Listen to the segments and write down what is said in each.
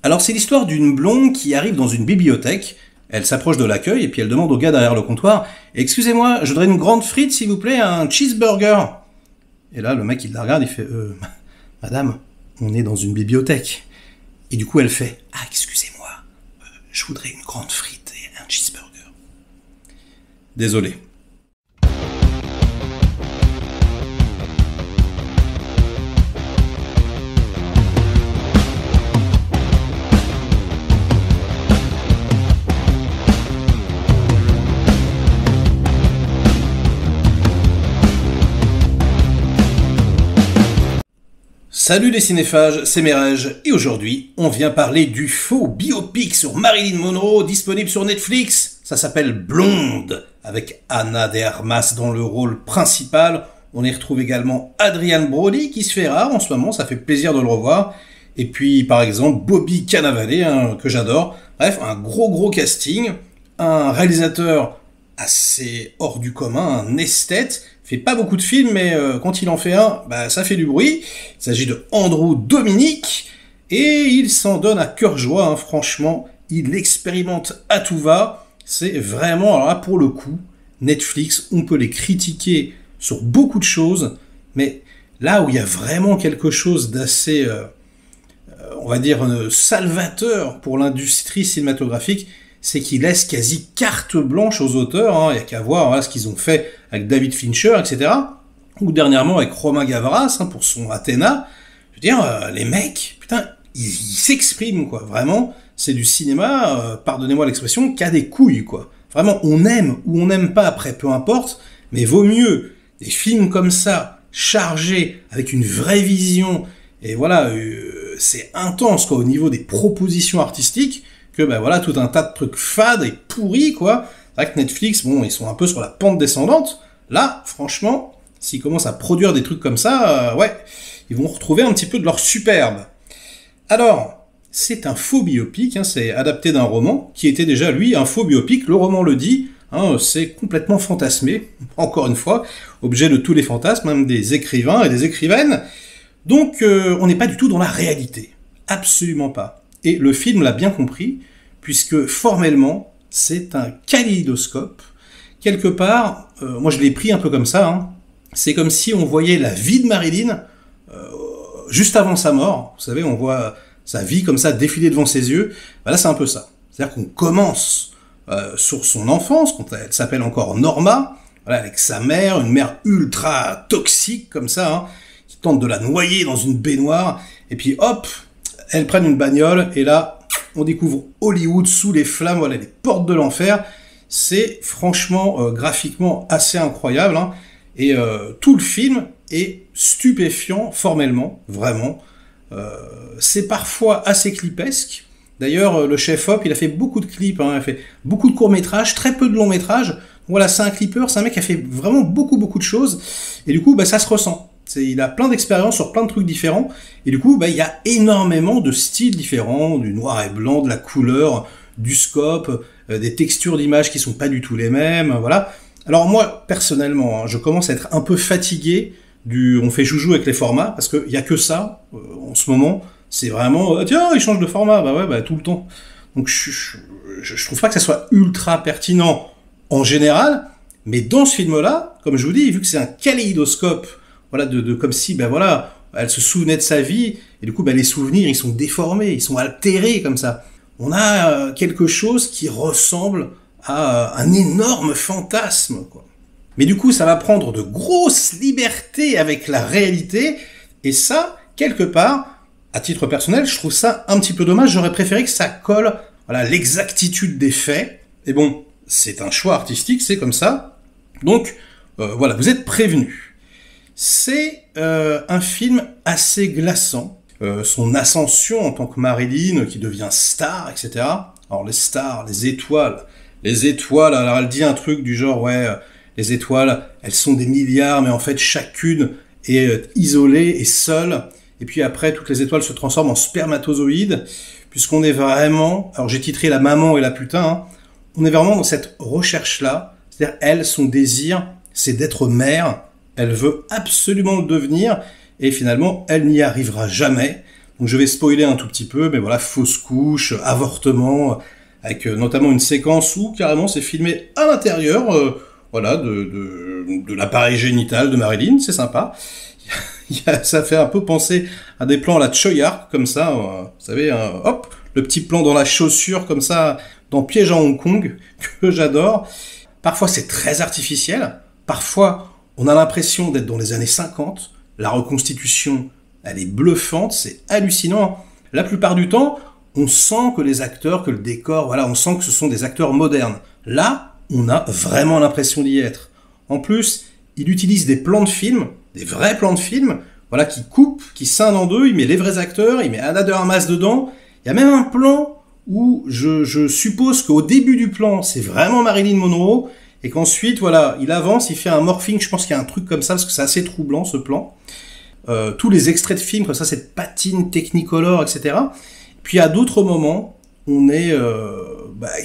Alors c'est l'histoire d'une blonde qui arrive dans une bibliothèque, elle s'approche de l'accueil et puis elle demande au gars derrière le comptoir « Excusez-moi, je voudrais une grande frite s'il vous plaît, un cheeseburger ». Et là le mec il la regarde, il fait « Madame, on est dans une bibliothèque ». Et du coup elle fait « Ah excusez-moi, je voudrais une grande frite et un cheeseburger ». Désolé. Salut les cinéphages, c'est Merege, et aujourd'hui, on vient parler du faux biopic sur Marilyn Monroe disponible sur Netflix. Ça s'appelle Blonde, avec Ana de Armas dans le rôle principal. On y retrouve également Adrien Brody, qui se fait rare en ce moment, ça fait plaisir de le revoir. Et puis, par exemple, Bobby Cannavale, que j'adore. Bref, un gros casting, un réalisateur assez hors du commun, un esthète, fait pas beaucoup de films, mais quand il en fait un, ça fait du bruit. Il s'agit de Andrew Dominik, et il s'en donne à cœur joie, franchement, il expérimente à tout va. C'est vraiment, alors là, pour le coup, Netflix, on peut les critiquer sur beaucoup de choses, mais là où il y a vraiment quelque chose d'assez, on va dire, salvateur pour l'industrie cinématographique, c'est qu'ils laissent quasi carte blanche aux auteurs, il n'y a qu'à voir ce qu'ils ont fait avec David Fincher, etc. Ou dernièrement avec Romain Gavras, pour son Athéna. Je veux dire, les mecs, putain, ils s'expriment, quoi. Vraiment, c'est du cinéma, pardonnez-moi l'expression, qu'a des couilles, quoi. Vraiment, on aime ou on n'aime pas, après, peu importe, mais vaut mieux des films comme ça, chargés, avec une vraie vision, et voilà, c'est intense, quoi, au niveau des propositions artistiques, que tout un tas de trucs fades et pourris, quoi. C'est vrai que Netflix, bon, ils sont un peu sur la pente descendante. Là, franchement, s'ils commencent à produire des trucs comme ça, ils vont retrouver un petit peu de leur superbe. Alors, c'est un faux biopic, c'est adapté d'un roman, qui était déjà, lui, un faux biopic. Le roman le dit, c'est complètement fantasmé, encore une fois, objet de tous les fantasmes, même des écrivains et des écrivaines. Donc, on n'est pas du tout dans la réalité. Absolument pas. Et le film l'a bien compris, puisque formellement, c'est un kaléidoscope. Quelque part, moi je l'ai pris un peu comme ça, c'est comme si on voyait la vie de Marilyn juste avant sa mort. Vous savez, on voit sa vie comme ça défiler devant ses yeux. Là, c'est un peu ça. C'est-à-dire qu'on commence sur son enfance, quand elle s'appelle encore Norma, avec sa mère, une mère ultra toxique comme ça, qui tente de la noyer dans une baignoire, et puis hop, elles prennent une bagnole, et là, on découvre Hollywood sous les flammes, les portes de l'enfer. C'est franchement, graphiquement, assez incroyable, et tout le film est stupéfiant, formellement, vraiment. C'est parfois assez clipesque. D'ailleurs, le chef-op, il a fait beaucoup de clips, il a fait beaucoup de courts-métrages, très peu de longs-métrages. Voilà, c'est un clipper, c'est un mec qui a fait vraiment beaucoup de choses, et du coup, ça se ressent. Il a plein d'expériences sur plein de trucs différents, et du coup, il y a énormément de styles différents, du noir et blanc, de la couleur, du scope, des textures d'image qui sont pas du tout les mêmes, voilà. Alors moi, personnellement, je commence à être un peu fatigué on fait joujou avec les formats, parce qu'il y a que ça, en ce moment, c'est vraiment, tiens, il change de format, tout le temps. Donc je trouve pas que ça soit ultra pertinent en général, mais dans ce film-là, comme je vous dis, vu que c'est un kaléidoscope, comme si, elle se souvenait de sa vie, et du coup, les souvenirs, ils sont déformés, ils sont altérés, comme ça. On a quelque chose qui ressemble à un énorme fantasme, quoi. Mais du coup, ça va prendre de grosses libertés avec la réalité, et ça, quelque part, à titre personnel, je trouve ça un petit peu dommage. J'aurais préféré que ça colle, l'exactitude des faits. Et bon, c'est un choix artistique, c'est comme ça. Donc, vous êtes prévenus. C'est un film assez glaçant. Son ascension en tant que Marilyn, qui devient star, etc. Alors les stars, les étoiles, alors elle dit un truc du genre, les étoiles, elles sont des milliards, mais en fait chacune est isolée et seule. Et puis après, toutes les étoiles se transforment en spermatozoïdes, puisqu'on est vraiment, alors j'ai titré La maman et la putain, on est vraiment dans cette recherche-là. C'est-à-dire, elle, son désir, c'est d'être mère. Elle veut absolument le devenir, et finalement, elle n'y arrivera jamais. Donc je vais spoiler un tout petit peu, mais voilà, fausse couche, avortement, avec notamment une séquence où carrément c'est filmé à l'intérieur, voilà, de l'appareil génital de Marilyn, c'est sympa. Ça fait un peu penser à des plans à la Choyark, comme ça, vous savez, hop, le petit plan dans la chaussure, comme ça, dans Piège en Hong Kong, que j'adore. Parfois c'est très artificiel, parfois on a l'impression d'être dans les années 50, la reconstitution, elle est bluffante, c'est hallucinant. La plupart du temps, on sent que les acteurs, que le décor, voilà, on sent que ce sont des acteurs modernes. Là, on a vraiment l'impression d'y être. En plus, il utilise des plans de film, des vrais plans de film, voilà, qui coupent, qui scindent en deux, il met les vrais acteurs, il met Ana de Armas dedans. Il y a même un plan où je suppose qu'au début du plan, c'est vraiment Marilyn Monroe, et qu'ensuite, voilà, il avance, il fait un morphing, je pense qu'il y a un truc comme ça, parce que c'est assez troublant, ce plan. Tous les extraits de films, comme ça, cette patine technicolor, etc. Puis à d'autres moments, on est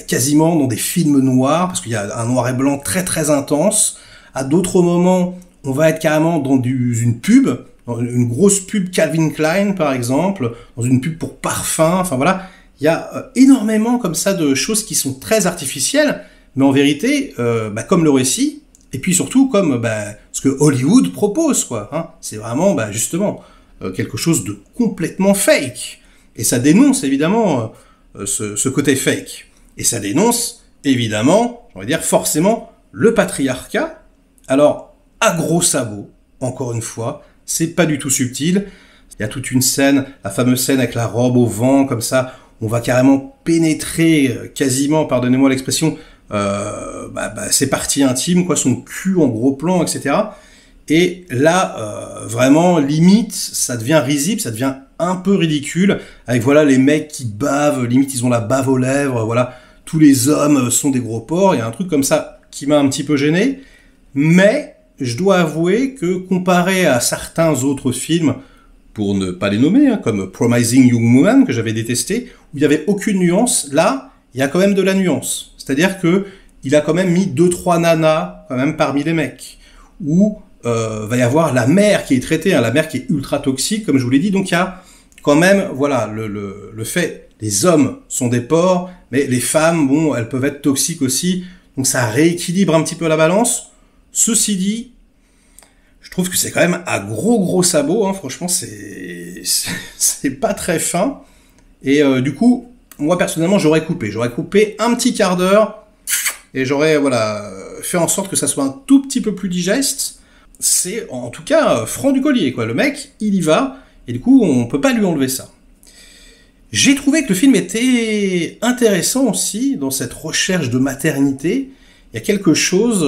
quasiment dans des films noirs, parce qu'il y a un noir et blanc très très intense. À d'autres moments, on va être carrément dans une pub, dans une grosse pub Calvin Klein par exemple, dans une pub pour parfum, enfin voilà. Il y a énormément comme ça de choses qui sont très artificielles, mais en vérité, comme le récit, et puis surtout comme ce que Hollywood propose, quoi. Hein. C'est vraiment justement quelque chose de complètement fake. Et ça dénonce évidemment ce côté fake. Et ça dénonce évidemment, on va dire forcément, le patriarcat. Alors, à gros sabots, encore une fois, c'est pas du tout subtil. Il y a toute une scène, la fameuse scène avec la robe au vent, comme ça, on va carrément pénétrer quasiment, pardonnez-moi l'expression, ses parties intimes, quoi, son cul en gros plan, etc. Et là, vraiment, limite, ça devient risible, ça devient un peu ridicule, avec voilà les mecs qui bavent, limite ils ont la bave aux lèvres, voilà, tous les hommes sont des gros porcs, il y a un truc comme ça qui m'a un petit peu gêné, mais je dois avouer que comparé à certains autres films, pour ne pas les nommer, hein, comme Promising Young Woman, que j'avais détesté, où il n'y avait aucune nuance, là, il y a quand même de la nuance. C'est-à-dire que il a quand même mis 2-3 nanas, quand même, parmi les mecs, où va y avoir la mer qui est traitée, hein, la mer qui est ultra toxique, comme je vous l'ai dit, donc il y a quand même, voilà, le fait, les hommes sont des porcs, mais les femmes, bon, elles peuvent être toxiques aussi, donc ça rééquilibre un petit peu la balance. Ceci dit, je trouve que c'est quand même à gros sabots, hein, franchement, c'est pas très fin, et du coup, moi personnellement, j'aurais coupé un petit quart d'heure, et j'aurais, voilà, fait en sorte que ça soit un tout petit peu plus digeste. C'est en tout cas franc du collier, quoi. Le mec, il y va, et du coup, on peut pas lui enlever ça. J'ai trouvé que le film était intéressant aussi, dans cette recherche de maternité. Il y a quelque chose,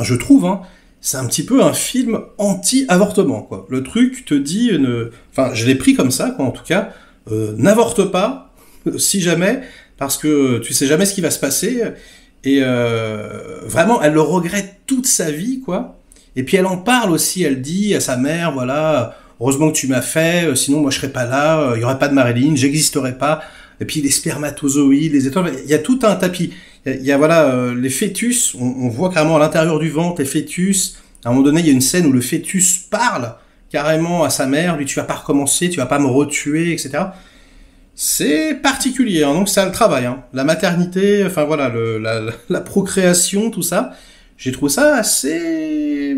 je trouve, hein, c'est un petit peu un film anti-avortement, quoi. Le truc te dit, je l'ai pris comme ça, quoi, en tout cas, n'avorte pas, si jamais, parce que tu sais jamais ce qui va se passer, et vraiment, elle le regrette toute sa vie, quoi. Et puis elle en parle aussi, elle dit à sa mère, voilà, heureusement que tu m'as fait, sinon moi je serais pas là, il y aurait pas de Marilyn, j'existerais pas. Et puis les spermatozoïdes, les étoiles, il y a tout un tapis. Il y a voilà, les fœtus, on voit carrément à l'intérieur du ventre les fœtus. À un moment donné, il y a une scène où le fœtus parle carrément à sa mère, lui tu vas pas recommencer, tu vas pas me retuer, etc. C'est particulier, hein, donc ça le travail, hein. La maternité, enfin voilà, la procréation, tout ça. J'ai trouvé ça assez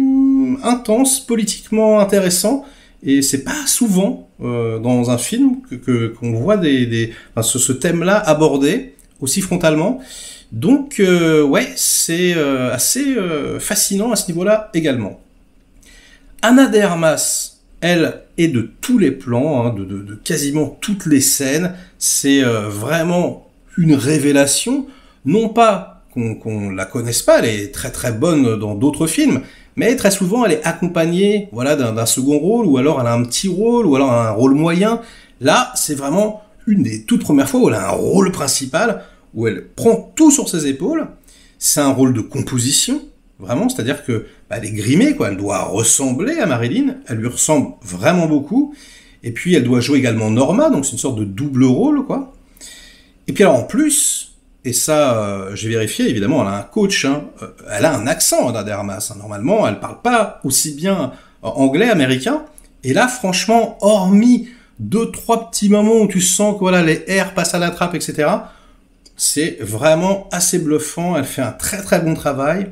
intense, politiquement intéressant, et c'est pas souvent dans un film qu'on voit ce thème-là abordé aussi frontalement. Donc ouais, c'est assez fascinant à ce niveau-là également. Ana de Armas, elle, est de tous les plans, hein, de quasiment toutes les scènes. C'est vraiment une révélation, non pas qu'on la connaisse pas, elle est très très bonne dans d'autres films, mais très souvent elle est accompagnée, voilà, d'un second rôle, ou alors elle a un petit rôle, ou alors un rôle moyen. Là, c'est vraiment une des toutes premières fois où elle a un rôle principal, où elle prend tout sur ses épaules. C'est un rôle de composition, vraiment, c'est-à-dire que elle est grimée, quoi, elle doit ressembler à Marilyn, elle lui ressemble vraiment beaucoup, et puis elle doit jouer également Norma, donc c'est une sorte de double rôle, quoi. Et puis alors en plus, et ça, j'ai vérifié, évidemment, elle a un coach, hein. Elle a un accent, Ana de Armas, hein. Normalement, elle parle pas aussi bien anglais, américain. Et là, franchement, hormis deux, trois petits moments où tu sens que voilà, les airs passent à la trappe, etc. C'est vraiment assez bluffant, elle fait un très très bon travail.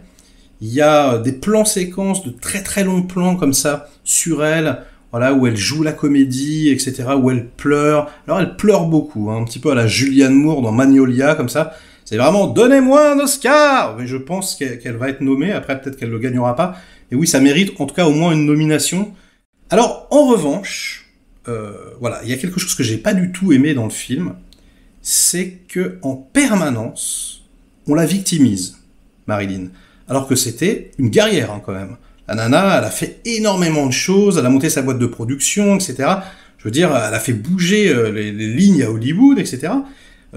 Il y a des plans séquences, de très très longs plans comme ça, sur elle, voilà, où elle joue la comédie, etc., où elle pleure. Alors elle pleure beaucoup, hein, un petit peu à la Julianne Moore dans Magnolia, comme ça. C'est vraiment « Donnez-moi un Oscar !» Mais je pense qu'elle va être nommée, après peut-être qu'elle ne le gagnera pas. Et oui, ça mérite en tout cas au moins une nomination. Alors, en revanche, voilà, il y a quelque chose que j'ai pas du tout aimé dans le film, c'est que en permanence, on la victimise, Marilyn. Alors que c'était une guerrière, hein, quand même. La nana, elle a fait énormément de choses, elle a monté sa boîte de production, etc. Je veux dire, elle a fait bouger les lignes à Hollywood, etc.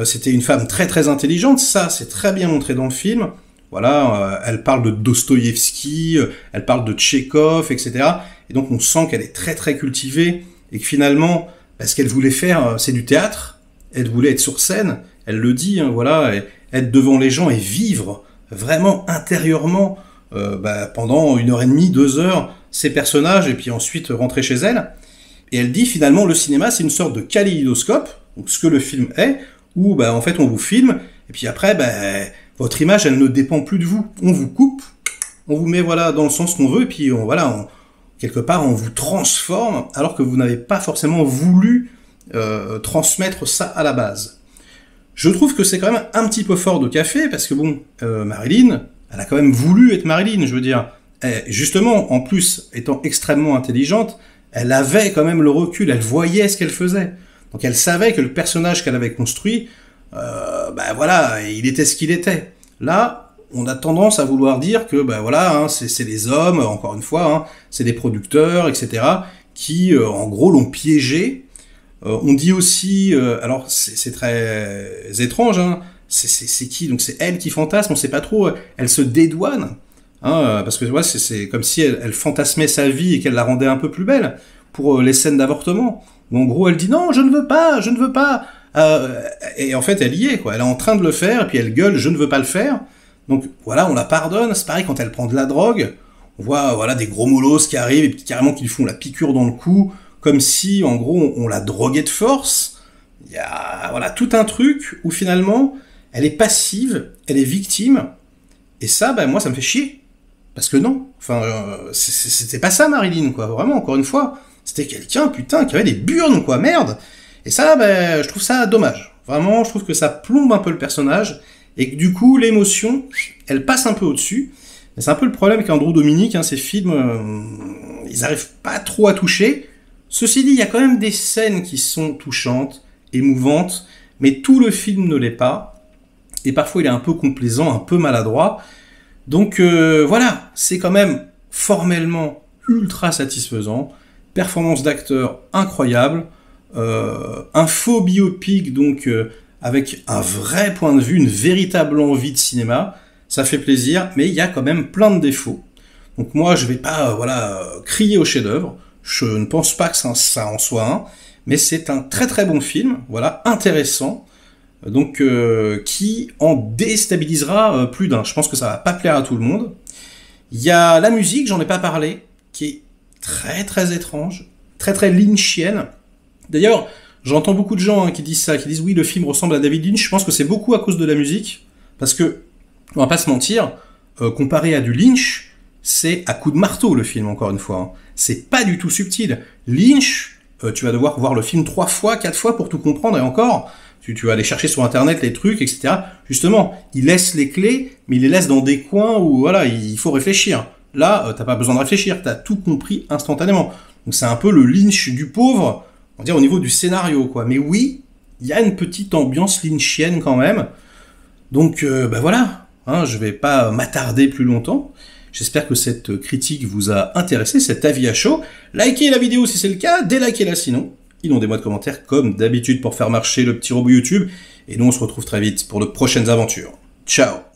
C'était une femme très très intelligente, ça c'est très bien montré dans le film. Voilà, elle parle de Dostoïevski, elle parle de Tchekhov, etc. Et donc on sent qu'elle est très très cultivée, et que finalement, ce qu'elle voulait faire, c'est du théâtre, elle voulait être sur scène, elle le dit, hein, voilà, être devant les gens et vivre vraiment intérieurement pendant 1h30, 2 heures, ces personnages, et puis ensuite rentrer chez elle. Et elle dit finalement, le cinéma c'est une sorte de kaléidoscope, donc ce que le film est, où en fait on vous filme, et puis après votre image elle ne dépend plus de vous. On vous coupe, on vous met voilà dans le sens qu'on veut, et puis quelque part on vous transforme, alors que vous n'avez pas forcément voulu transmettre ça à la base. Je trouve que c'est quand même un petit peu fort de café, parce que bon, Marilyn, elle a quand même voulu être Marilyn, je veux dire. Justement, en plus, étant extrêmement intelligente, elle avait quand même le recul, elle voyait ce qu'elle faisait. Donc elle savait que le personnage qu'elle avait construit, voilà, il était ce qu'il était. Là, on a tendance à vouloir dire que, voilà, hein, c'est les hommes, encore une fois, hein, c'est des producteurs, etc., qui, en gros, l'ont piégé. On dit aussi, alors c'est très étrange, hein, c'est qui? Donc c'est elle qui fantasme, on sait pas trop, elle se dédouane, hein, parce que ouais, c'est comme si elle fantasmait sa vie et qu'elle la rendait un peu plus belle pour les scènes d'avortement. Où en gros elle dit non, je ne veux pas, je ne veux pas. Et en fait elle y est, quoi. Elle est en train de le faire et puis elle gueule, je ne veux pas le faire. Donc voilà, on la pardonne. C'est pareil quand elle prend de la drogue, on voit voilà des gros molosses qui arrivent et puis carrément qui lui font la piqûre dans le cou, comme si en gros on la droguait de force. Il y a voilà tout un truc où finalement elle est passive, elle est victime, et ça, moi, ça me fait chier. Parce que non, enfin, c'était pas ça, Marilyn, quoi, vraiment, encore une fois. C'était quelqu'un, putain, qui avait des burnes, quoi, merde. Et ça, je trouve ça dommage. Vraiment, je trouve que ça plombe un peu le personnage, et que du coup, l'émotion, elle passe un peu au-dessus. C'est un peu le problème avec Andrew Dominik, hein, ces films, ils arrivent pas trop à toucher. Ceci dit, il y a quand même des scènes qui sont touchantes, émouvantes, mais tout le film ne l'est pas. Et parfois il est un peu complaisant, un peu maladroit. Donc voilà, c'est quand même formellement ultra satisfaisant. Performance d'acteur incroyable. Un faux biopic, donc avec un vrai point de vue, une véritable envie de cinéma. Ça fait plaisir, mais il y a quand même plein de défauts. Donc moi je vais pas crier au chef-d'œuvre. Je ne pense pas que ça en soit un. Mais c'est un très très bon film, voilà, intéressant. Donc qui en déstabilisera plus d'un. Je pense que ça va pas plaire à tout le monde. Il y a la musique, j'en ai pas parlé, qui est très très étrange, très très lynchienne. D'ailleurs, j'entends beaucoup de gens qui disent ça, qui disent oui, le film ressemble à David Lynch. Je pense que c'est beaucoup à cause de la musique, parce que on va pas se mentir, comparé à du Lynch, c'est à coup de marteau le film, encore une fois. Hein. C'est pas du tout subtil. Lynch, tu vas devoir voir le film 3 fois, 4 fois pour tout comprendre, et encore. Tu vas aller chercher sur internet les trucs, etc. Justement, il laisse les clés, mais il les laisse dans des coins où voilà, il faut réfléchir. Là, t'as pas besoin de réfléchir, t'as tout compris instantanément. Donc c'est un peu le Lynch du pauvre, on va dire au niveau du scénario, quoi. Mais oui, il y a une petite ambiance lynchienne quand même. Donc voilà, hein, je vais pas m'attarder plus longtemps. J'espère que cette critique vous a intéressé, cet avis à chaud. Likez la vidéo si c'est le cas, délikez-la sinon. Inondez-moi de commentaires comme d'habitude pour faire marcher le petit robot YouTube. Et nous on se retrouve très vite pour de prochaines aventures. Ciao!